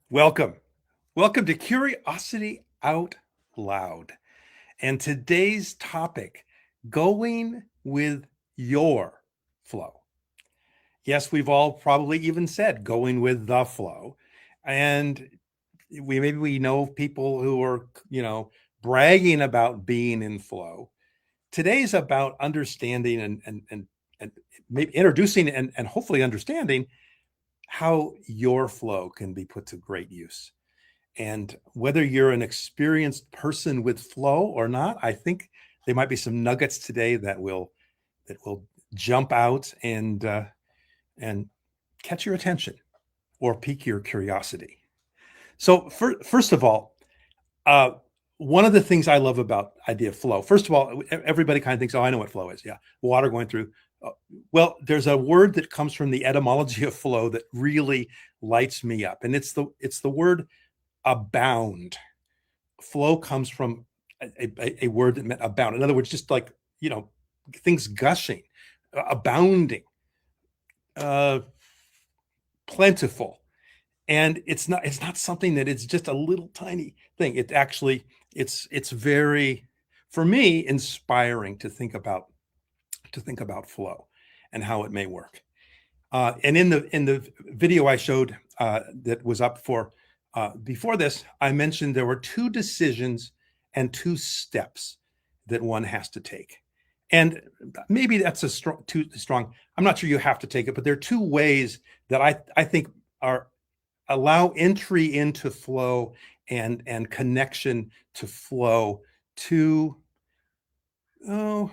Welcome. Welcome to Curiosity Out Loud. And today's topic, going with your flow. Yes, we've all probably even said going with the flow. And we know people who are, bragging about being in flow. Today's about understanding and maybe introducing and hopefully understanding how your flow can be put to great use. And whether you're an experienced person with flow or not, I think there might be some nuggets today that will jump out and catch your attention or pique your curiosity. So, first of all, uh, one of the things I love about idea of flow. First of all, everybody kind of thinks, "Oh, I know what flow is. Yeah, water going through." Well, there's a word that comes from the etymology of flow that really lights me up, and it's the word abound. Flow comes from a word that meant abound. In other words, just like, things gushing, abounding, uh, plentiful. And it's not something that it's just a little tiny thing. It actually, it's very, for me, inspiring to think about flow and how it may work. And in the video I showed that was up for before this, I mentioned there were two decisions and two steps that one has to take. And maybe that's too strong. I'm not sure you have to take it, but there are two ways that I think are allow entry into flow and connection to flow to oh,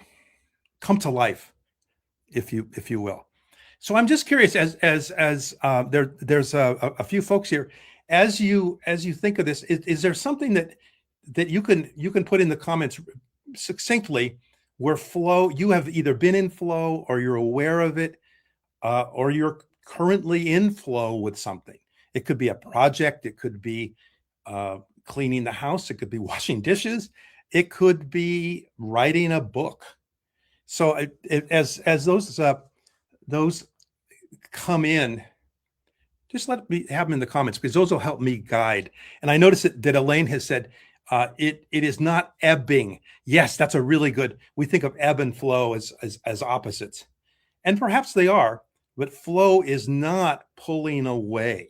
come to life, if you will. So I'm just curious, as there's a few folks here, as you think of this, is there something that you can put in the comments succinctly where flow you have either been in flow or you're aware of it, or you're currently in flow with something. It could be a project, it could be cleaning the house, it could be washing dishes, it could be writing a book. So as those come in, just let me have them in the comments because those will help me guide. And I noticed that Elaine has said it is not ebbing. Yes, that's a really good. We think of ebb and flow as opposites, and perhaps they are, but flow is not pulling away.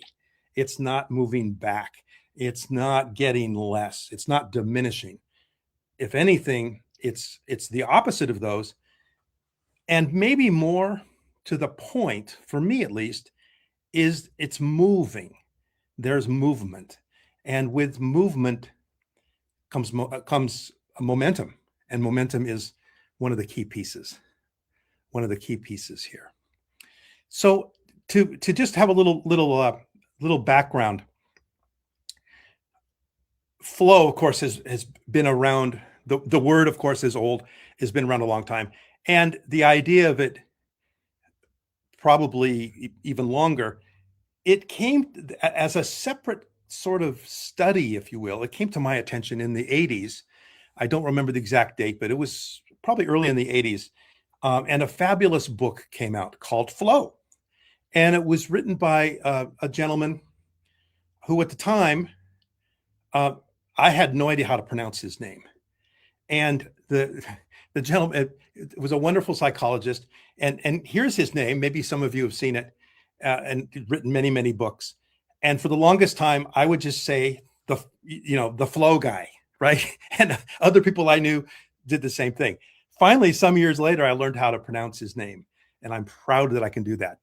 It's not moving back. It's not getting less. It's not diminishing. If anything, it's the opposite of those, and maybe more to the point, for me at least, is it's moving. There's movement, and with movement comes a momentum, and momentum is one of the key pieces. One of the key pieces here. So to just have a little background, flow, of course, has been around. The word, of course, is old, has been around a long time, and the idea of it probably even longer. It came as a separate sort of study, if you will. It came to my attention in the 80s. I don't remember the exact date, but it was probably early in the 80s. And a fabulous book came out called Flow. And it was written by a gentleman who, at the time, uh, I had no idea how to pronounce his name. And the gentleman, it was a wonderful psychologist. And here's his name. Maybe some of you have seen it, and written many books. And for the longest time, I would just say the flow guy, right? And other people I knew did the same thing. Finally, some years later, I learned how to pronounce his name, and I'm proud that I can do that.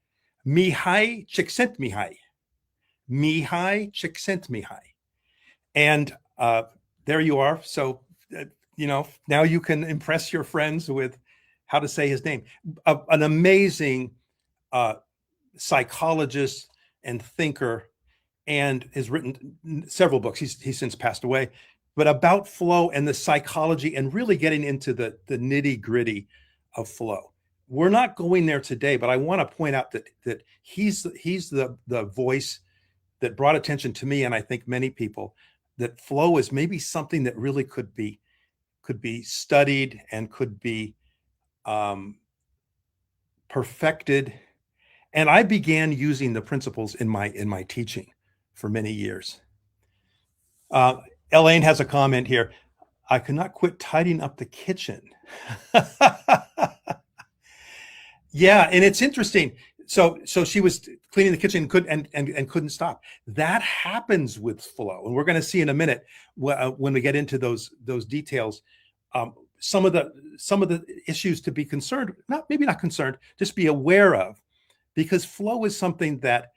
Mihai Csikszentmihalyi. Mihai Csikszentmihalyi. And there you are. So, now you can impress your friends with how to say his name. An amazing uh, psychologist and thinker, and has written several books. He's since passed away, but about flow and the psychology and really getting into the nitty gritty of flow. We're not going there today, but I want to point out that he's the voice that brought attention to me, and I think many people, that flow is maybe something that really could be studied and could be um, perfected. And I began using the principles in my teaching for many years. Uh, Elaine has a comment here. I could not quit tidying up the kitchen. Yeah, and it's interesting. So she was cleaning the kitchen and couldn't stop. That happens with flow, and we're going to see in a minute when we get into those details. Some of the issues to be concerned, not maybe not concerned, just be aware of, because flow is something that,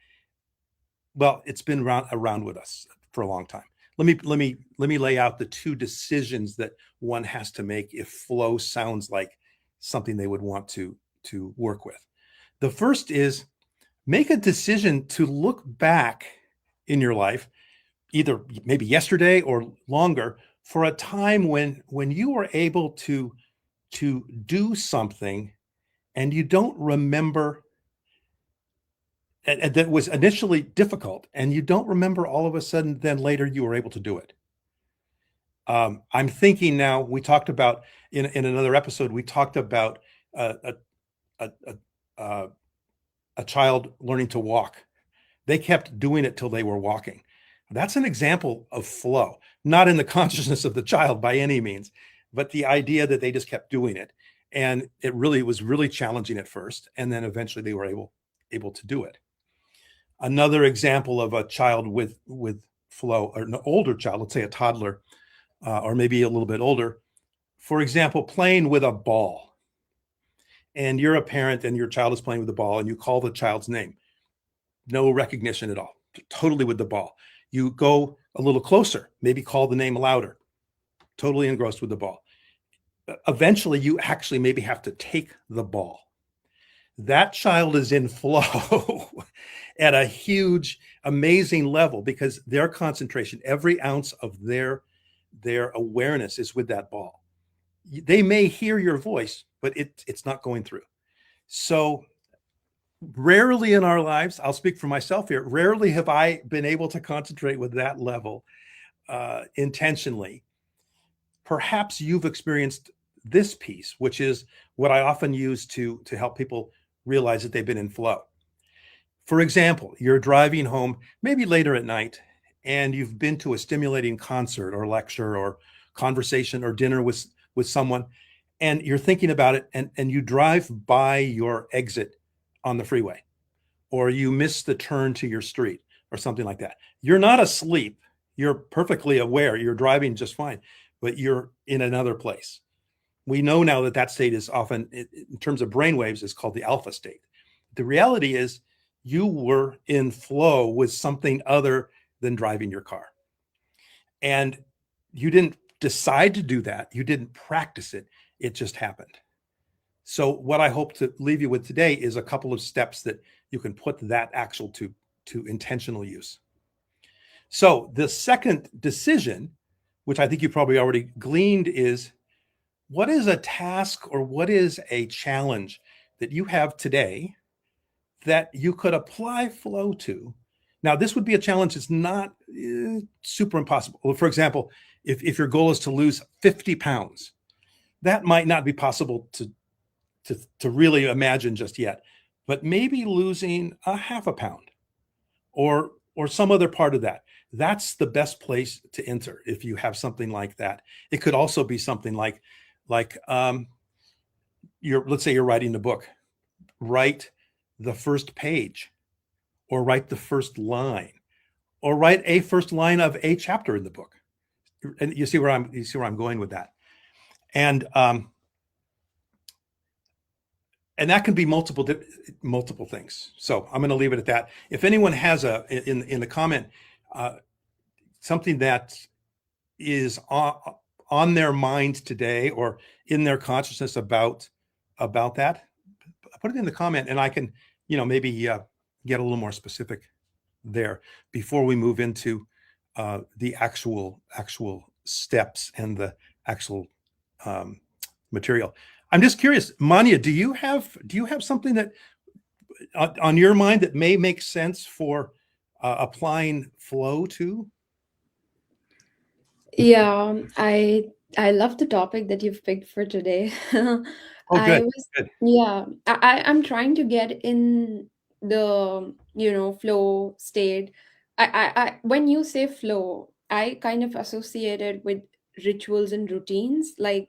well, it's been around with us for a long time. Let me lay out the two decisions that one has to make if flow sounds like something they would want to work with. The first is make a decision to look back in your life, either maybe yesterday or longer, for a time when you were able to do something and you don't remember, and that was initially difficult, and you don't remember all of a sudden, then later you were able to do it. I'm thinking now, we talked about in another episode, we talked about a, a, a, a child learning to walk. They kept doing it till they were walking. That's an example of flow, not in the consciousness of the child by any means, but the idea that they just kept doing it. And was really challenging at first. And then eventually they were able to do it. Another example of a child with flow, or an older child, let's say a toddler, or maybe a little bit older, for example, playing with a ball. And you're a parent and your child is playing with the ball and you call the child's name. No recognition at all, totally with the ball. You go a little closer, maybe call the name louder, totally engrossed with the ball. Eventually, you actually maybe have to take the ball. That child is in flow at a huge, amazing level, because their concentration, every ounce of their awareness is with that ball. They may hear your voice, but it's not going through. So rarely in our lives, I'll speak for myself here, rarely have I been able to concentrate with that level intentionally. Perhaps you've experienced this piece, which is what I often use to help people realize that they've been in flow. For example, you're driving home, maybe later at night, and you've been to a stimulating concert or lecture or conversation or dinner with someone, and you're thinking about it, and you drive by your exit on the freeway, or you miss the turn to your street or something like that. You're not asleep. You're perfectly aware. You're driving just fine, but you're in another place. We know now that that state is often, in terms of brain waves, is called the alpha state. The reality is you were in flow with something other than driving your car. And you didn't decide to do that. You didn't practice it. It just happened. So what I hope to leave you with today is a couple of steps that you can put that actual to intentional use. So the second decision, which I think you probably already gleaned, is what is a task or what is a challenge that you have today that you could apply flow to? Now, this would be a challenge that's not super impossible. Well, for example, if your goal is to lose 50 pounds, that might not be possible to really imagine just yet, but maybe losing a half a pound or some other part of that. That's the best place to enter if you have something like that. It could also be something like let's say you're writing a book. Write the first page, or write the first line, or write a first line of a chapter in the book. And you see where I'm going with that. And that can be multiple things. So I'm going to leave it at that. If anyone has in the comment something that is on their mind today or in their consciousness about that, put it in the comment, and I can maybe get a little more specific there before we move into the actual steps and the actual material. I'm just curious, Manya, do you have something that on your mind that may make sense for applying flow to? Yeah, I love the topic that you've picked for today. Oh, I good, was good. yeah, I'm trying to get in the flow state When you say flow, I kind of associate it with rituals and routines, like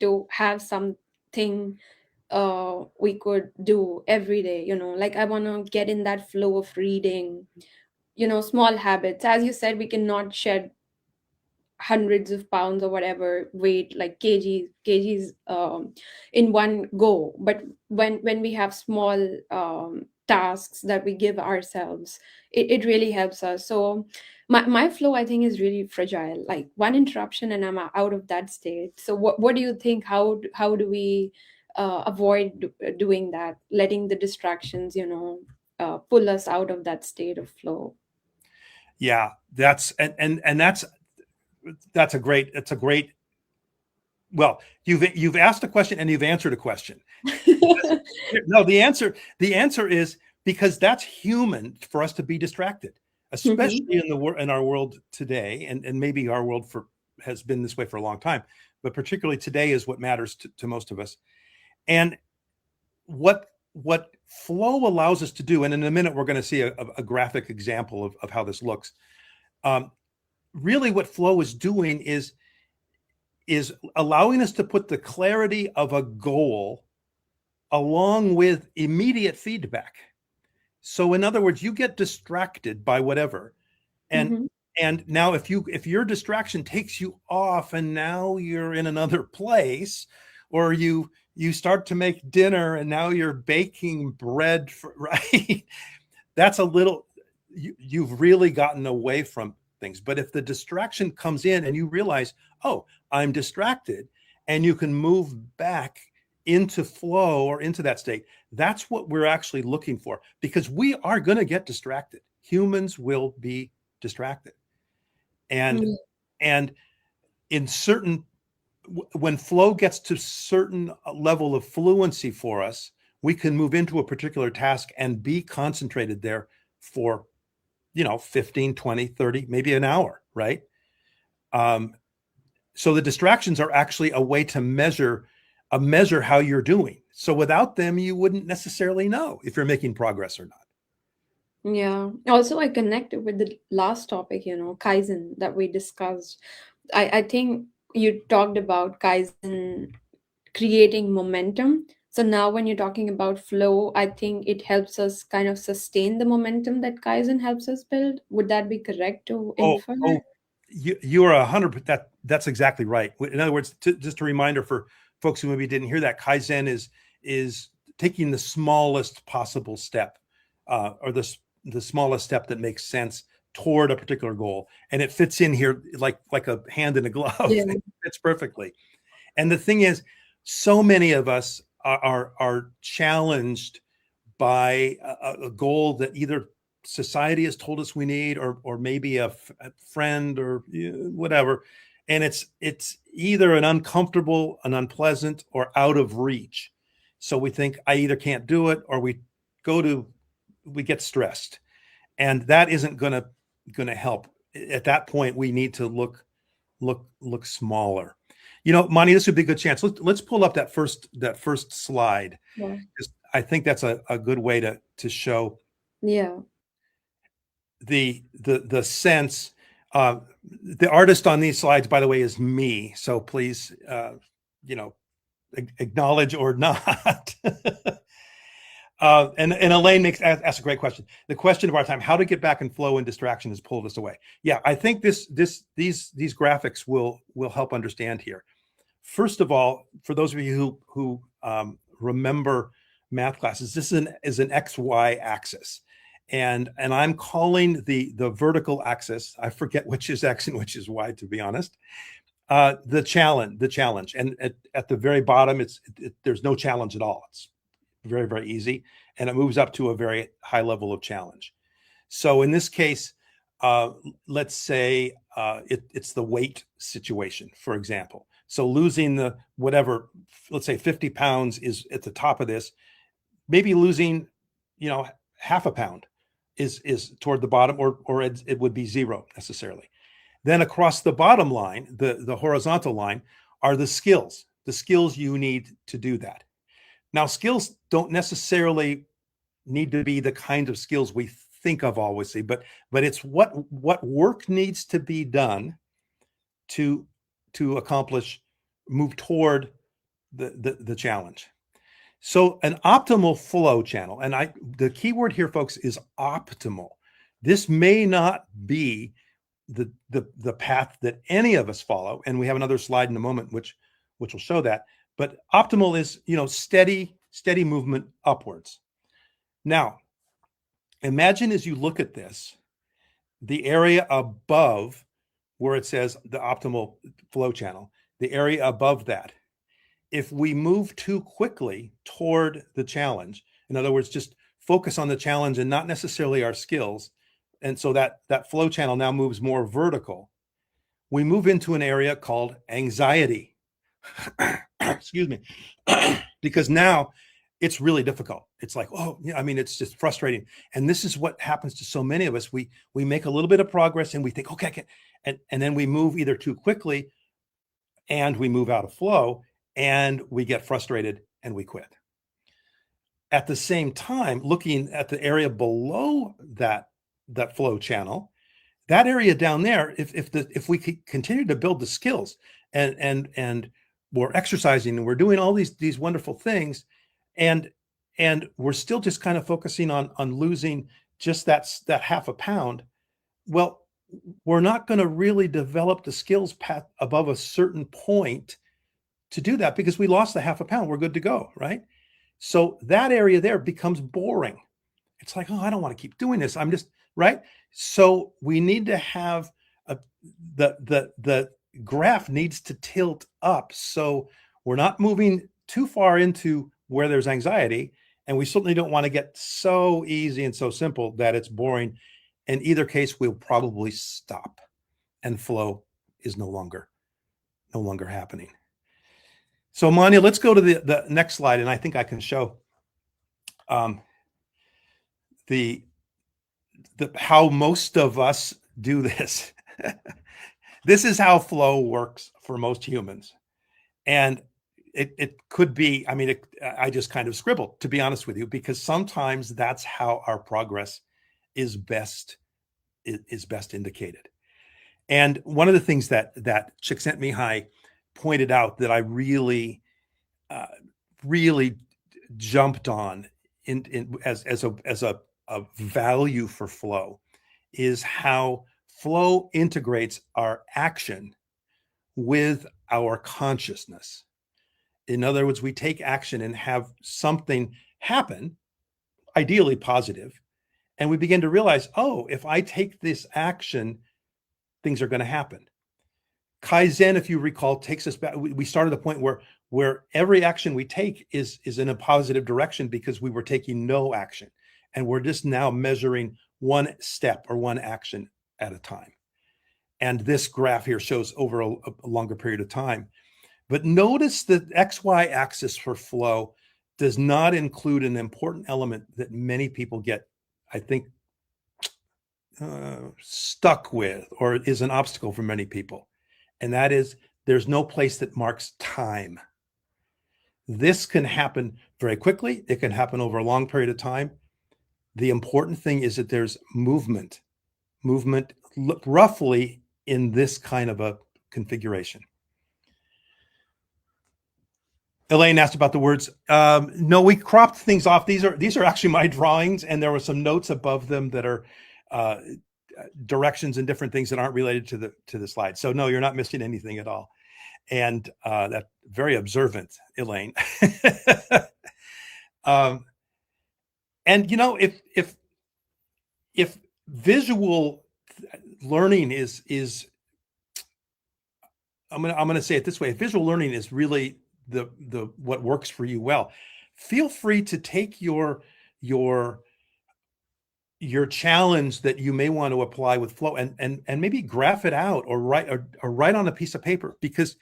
to have something we could do every day, like I want to get in that flow of reading, small habits. As you said, we cannot shed hundreds of pounds or whatever weight, like kgs in one go, but when we have small tasks that we give ourselves, it really helps us. So my flow, I think, is really fragile. Like one interruption and I'm out of that state. So what do you think? How do we avoid doing that, letting the distractions, pull us out of that state of flow? Yeah, and that's a great, it's a great, well, you've asked a question and you've answered a question. No, the answer is because that's human for us to be distracted, especially Hmm. in our world today, and maybe our world has been this way for a long time, but particularly today is what matters to most of us. And what flow allows us to do, and in a minute we're going to see a graphic example of how this looks. Um, Really, what flow is doing is allowing us to put the clarity of a goal along with immediate feedback. So in other words, you get distracted by whatever. And Hmm. and now if your distraction takes you off and now you're in another place, or you start to make dinner and now you're baking bread for, right? That's a little, you've really gotten away from things. But if the distraction comes in and you realize, oh, I'm distracted, and you can move back into flow or into that state, that's what we're actually looking for, because we are going to get distracted. Humans will be distracted. And and in certain, when flow gets to certain level of fluency for us, we can move into a particular task and be concentrated there for 15, 20, 30, maybe an hour, right? um, so the distractions are actually a way to measure how you're doing. So without them, you wouldn't necessarily know if you're making progress or not. Yeah. Also, I connected with the last topic, Kaizen that we discussed. I think you talked about Kaizen creating momentum. So now when you're talking about flow, I think it helps us kind of sustain the momentum that Kaizen helps us build. Would that be correct to Oh, infer? oh, you are 100. That's exactly right. In other words, just a reminder for folks who maybe didn't hear that, Kaizen is taking the smallest possible step, or the smallest step that makes sense toward a particular goal, and it fits in here like a hand in a glove. Yeah. It fits perfectly. And the thing is, so many of us are challenged by a goal that either society has told us we need, or maybe a friend, or whatever, and it's either an uncomfortable, an unpleasant, or out of reach. So we think I either can't do it, or go to we get stressed, and that isn't gonna help. At that point, we need to look smaller. Mani, this would be a good chance. Let's pull up that first slide. Yeah. I think that's a good way to show Yeah. the sense. The artist on these slides, by the way, is me. So please, you know, acknowledge or not. And Elaine asks a great question. The question of our time: how to get back in flow when distraction has pulled us away. Yeah, I think these graphics will help understand here. First of all, for those of you who remember math classes, this is an XY axis, and I'm calling the vertical axis. I forget which is X and which is Y, to be honest. The challenge, and at the very bottom, there's no challenge at all. It's very, very easy, and it moves up to a very high level of challenge. So in this case, let's say it's the weight situation, for example. So losing the whatever, let's say 50 pounds is at the top of this. Maybe losing, half a pound is toward the bottom, or it would be zero necessarily. Then across the bottom line, the horizontal line, are the skills you need to do that. Now, skills don't necessarily need to be the kind of skills we think of always, but it's what work needs to be done to accomplish, move toward the challenge. So an optimal flow channel, and the key word here, folks, is optimal. This may not be the path that any of us follow, and we have another slide in a moment which will show that. But optimal is, steady movement upwards. Now, imagine as you look at this, the area above where it says the optimal flow channel, the area above that. If we move too quickly toward the challenge, in other words, just focus on the challenge and not necessarily our skills, and so that flow channel now moves more vertical, we move into an area called anxiety. Excuse me. Because now it's really difficult. It's like, oh, yeah, I mean, it's just frustrating. And this is what happens to so many of us. We make a little bit of progress and we think, okay, I can, and then we move either too quickly and we move out of flow and we get frustrated and we quit. At the same time, looking at the area below that flow channel, that area down there, if we could continue to build the skills and we're exercising and we're doing all these wonderful things, and we're still just kind of focusing on losing just that half a pound, well, we're not going to really develop the skills path above a certain point to do that, because we lost the half a pound. We're good to go, right? So that area there becomes boring. It's like, oh, I don't want to keep doing this. I'm just right. So we need to have the graph needs to tilt up, so we're not moving too far into where there's anxiety, and we certainly don't want to get so easy and so simple that it's boring. In either case, we'll probably stop, and flow is no longer happening. So Manya, let's go to the next slide, and I think I can show the how most of us do this. This is how flow works for most humans. And it could be, I mean, I just kind of scribbled, to be honest with you, because sometimes that's how our progress is best indicated. And one of the things that Csikszentmihalyi pointed out that I really jumped on as a value for flow is how flow integrates our action with our consciousness. In other words, we take action and have something happen, ideally positive, and we begin to realize, oh, if I take this action, things are going to happen. Kaizen, if you recall, takes us back. We started at the point where every action we take is in a positive direction because we were taking no action. And we're just now measuring one step or one action at a time. And this graph here shows over a longer period of time. But notice the XY axis for flow does not include an important element that many people get, I think, stuck with, or is an obstacle for many people. And that is, there's no place that marks time. This can happen very quickly. It can happen over a long period of time. The important thing is that there's movement roughly in this kind of a configuration. Elaine asked about the words. No, we cropped things off. These are actually my drawings, and there were some notes above them that are directions and different things that aren't related to the slide. So no, you're not missing anything at all. And that's very observant, Elaine. And if visual learning is I'm gonna say it this way: if visual learning is really the what works for you well, feel free to take your challenge that you may want to apply with flow and maybe graph it out or write on a piece of paper, because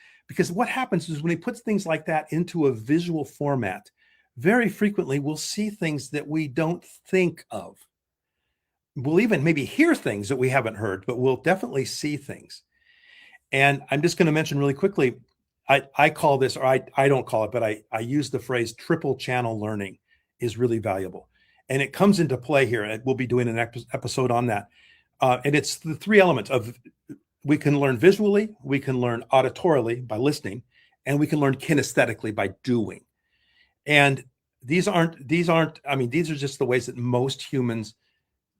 what happens is when he puts things like that into a visual format, very frequently we'll see things that we don't think of. We'll even maybe hear things that we haven't heard, but we'll definitely see things. And I'm just going to mention really quickly, I call this, or I don't call it, but I use the phrase triple channel learning is really valuable. and it comes into play here. And we'll be doing an episode on that. And it's the three elements of we can learn visually, we can learn auditorily by listening, and we can learn kinesthetically by doing. And these aren't, I mean, these are just the ways that most humans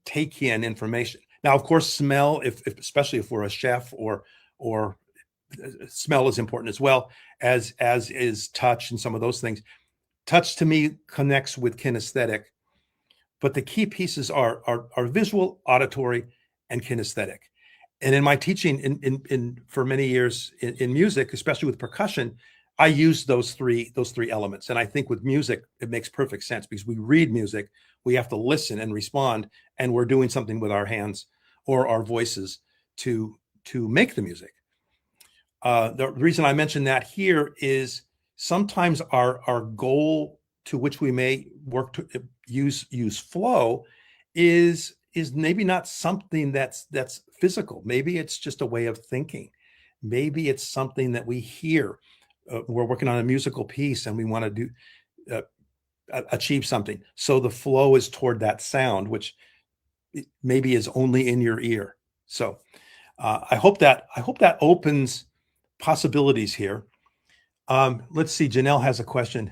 take in information. Now, of course, smell, if especially if we're a chef, or smell is important as well as is touch and some of those things. Touch to me connects with kinesthetic, but the key pieces are visual, auditory, and kinesthetic. And in my teaching in for many years in music, especially with percussion, I use those three elements. And I think with music, it makes perfect sense because we read music, we have to listen and respond, and we're doing something with our hands or our voices to make the music. The reason I mention that here is sometimes our goal to which we may work to use flow is maybe not something that's physical. Maybe it's just a way of thinking. Maybe it's something that we hear. We're working on a musical piece and we want to do achieve something. So the flow is toward that sound, which maybe is only in your ear. So I hope that opens possibilities here. Let's see. Janelle has a question.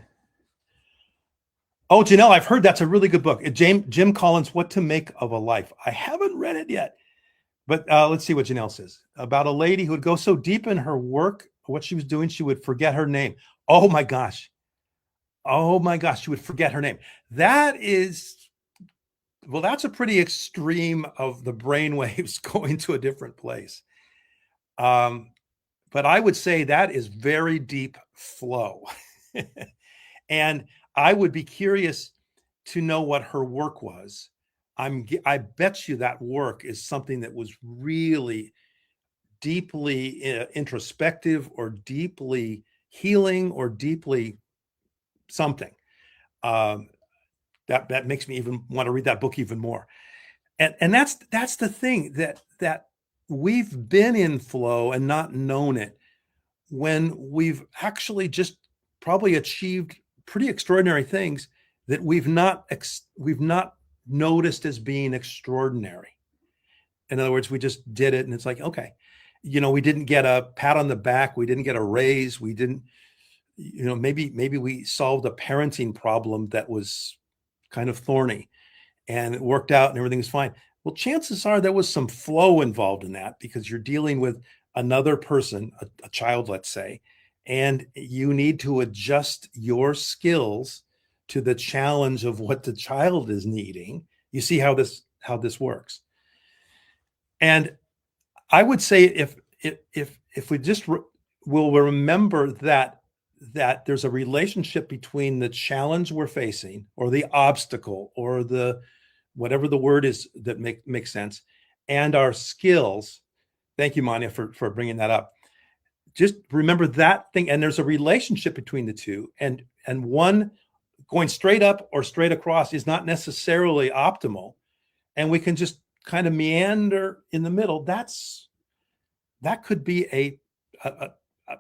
Oh, Janelle, I've heard that's a really good book. Jim Collins, What to Make of a Life. I haven't read it yet, but let's see what Janelle says about a lady who would go so deep in her work, what she was doing, she would forget her name. Oh my gosh. Oh my gosh, she would forget her name. That is, well, that's a pretty extreme of the brain waves going to a different place. But I would say that is very deep flow. And I would be curious to know what her work was. I bet you that work is something that was really deeply introspective or deeply healing or deeply something. That makes me even want to read that book even more. And that's the thing that we've been in flow and not known it when we've actually just probably achieved pretty extraordinary things that we've not noticed as being extraordinary. In other words, we just did it and it's like, okay, we didn't get a pat on the back, we didn't get a raise, we didn't, maybe we solved a parenting problem that was kind of thorny and it worked out and everything was fine. Well, chances are there was some flow involved in that because you're dealing with another person, a child, let's say, and you need to adjust your skills to the challenge of what the child is needing. You see how this works. And I would say if we just will remember that there's a relationship between the challenge we're facing or the obstacle or the whatever the word is that makes sense and our skills. Thank you, Manya, for bringing that up. Just remember that thing, and there's a relationship between the two, and one going straight up or straight across is not necessarily optimal, and we can just kind of meander in the middle. That could be a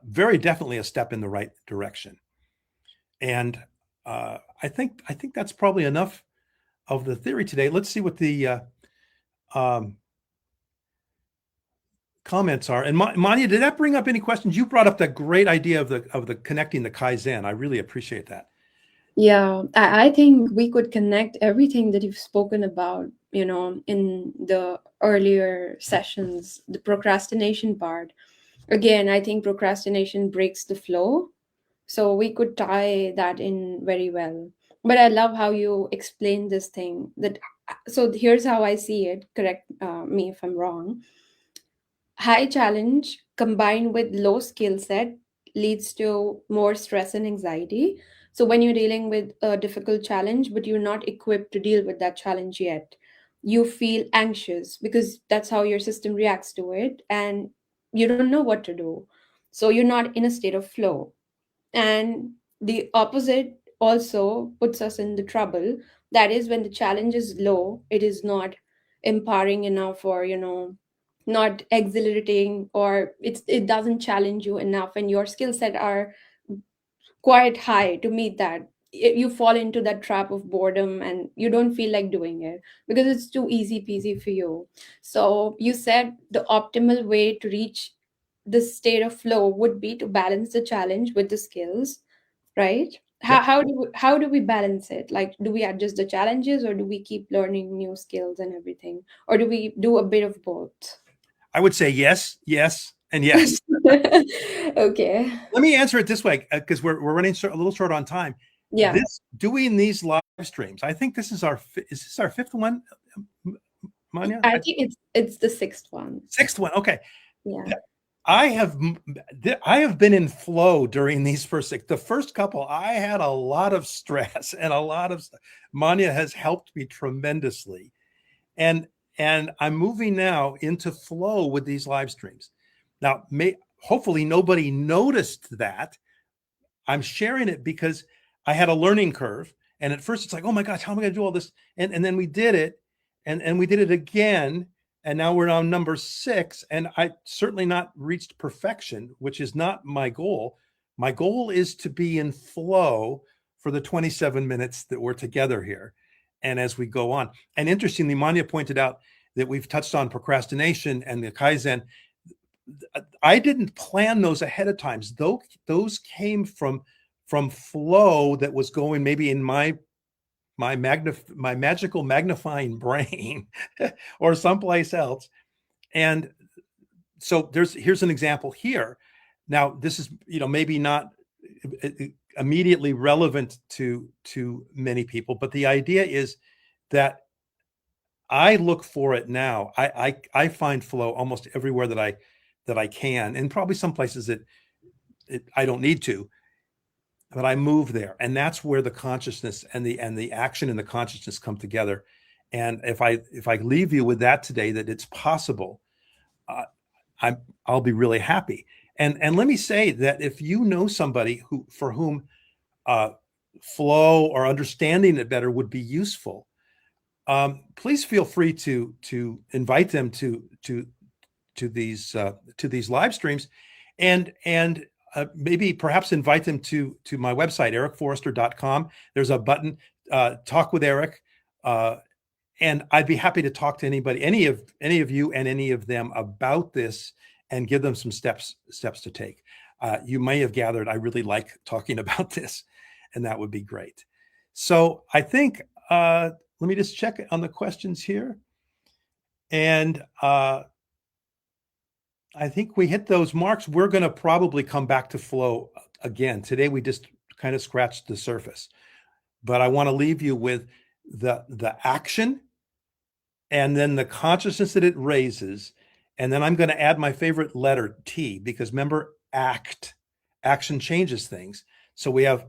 very definitely a step in the right direction. And I think that's probably enough of the theory today. Let's see what the comments are. And Manya, did that bring up any questions? You brought up that great idea of the connecting the Kaizen. I really appreciate that. Yeah, I think we could connect everything that you've spoken about, in the earlier sessions, the procrastination part. Again, I think procrastination breaks the flow. So we could tie that in very well. But I love how you explain this thing that, so here's how I see it. Correct me if I'm wrong. High challenge combined with low skill set leads to more stress and anxiety. So when you're dealing with a difficult challenge, but you're not equipped to deal with that challenge yet, you feel anxious because that's how your system reacts to it, and you don't know what to do. So you're not in a state of flow. And the opposite also puts us in the trouble. That is, when the challenge is low, it is not empowering enough, or not exhilarating, or it doesn't challenge you enough, and your skill set are quite high to meet that. you fall into that trap of boredom and you don't feel like doing it because it's too easy peasy for you. So you said the optimal way to reach this state of flow would be to balance the challenge with the skills, right? Yep. How do we balance it? Like, do we adjust the challenges, or do we keep learning new skills and everything, or do we do a bit of both? I would say yes, yes, and yes. Okay. Let me answer it this way because we're running a little short on time. Yeah. This doing these live streams, I think this is is this our fifth one, Manya? I think it's the sixth one. Sixth one. Okay. Yeah. I have I have been in flow during these first six. The first couple, I had a lot of stress and a lot of Manya has helped me tremendously. And I'm moving now into flow with these live streams. Now, hopefully nobody noticed that. I'm sharing it because I had a learning curve. And at first it's like, oh my gosh, how am I going to do all this? And then we did it and we did it again. And now we're on number 6. And I certainly not reached perfection, which is not my goal. My goal is to be in flow for the 27 minutes that we're together here. And as we go on, and interestingly, Manya pointed out that we've touched on procrastination and the Kaizen. I didn't plan those ahead of times. Those came from flow that was going maybe in my magical magnifying brain or someplace else. And so here's an example here. Now, this is, maybe not immediately relevant to many people, but the idea is that I look for it now. I find flow almost everywhere that I can, and probably some places that I don't need to, but I move there, and that's where the consciousness and the action and the consciousness come together. And if I leave you with that today, that it's possible, uh, I'll be really happy. And let me say that if you know somebody for whom flow or understanding it better would be useful, please feel free to invite them to these live streams, and maybe perhaps invite them to my website, ericforrester.com. There's a button, talk with Eric, and I'd be happy to talk to anybody, any of you and any of them about this, and give them some steps to take. You may have gathered I really like talking about this, and that would be great. So I think let me just check on the questions here, and I think we hit those marks. We're going to probably come back to flow again. Today we just kind of scratched the surface, but I want to leave you with the action and then the consciousness that it raises. And then I'm going to add my favorite letter, T, because remember, action changes things. So we have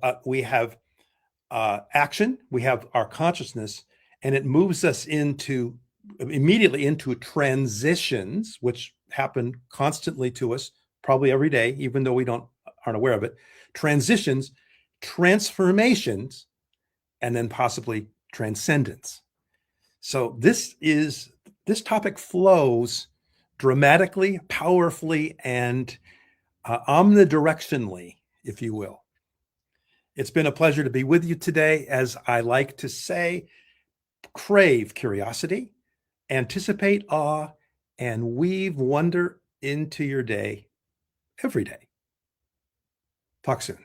action, we have our consciousness, and it moves us immediately into transitions, which happen constantly to us, probably every day, even though we aren't aware of it. Transitions, transformations, and then possibly transcendence. So this topic flows dramatically, powerfully, and omnidirectionally, if you will. It's been a pleasure to be with you today. As I like to say, crave curiosity, anticipate awe, and weave wonder into your day every day. Talk soon.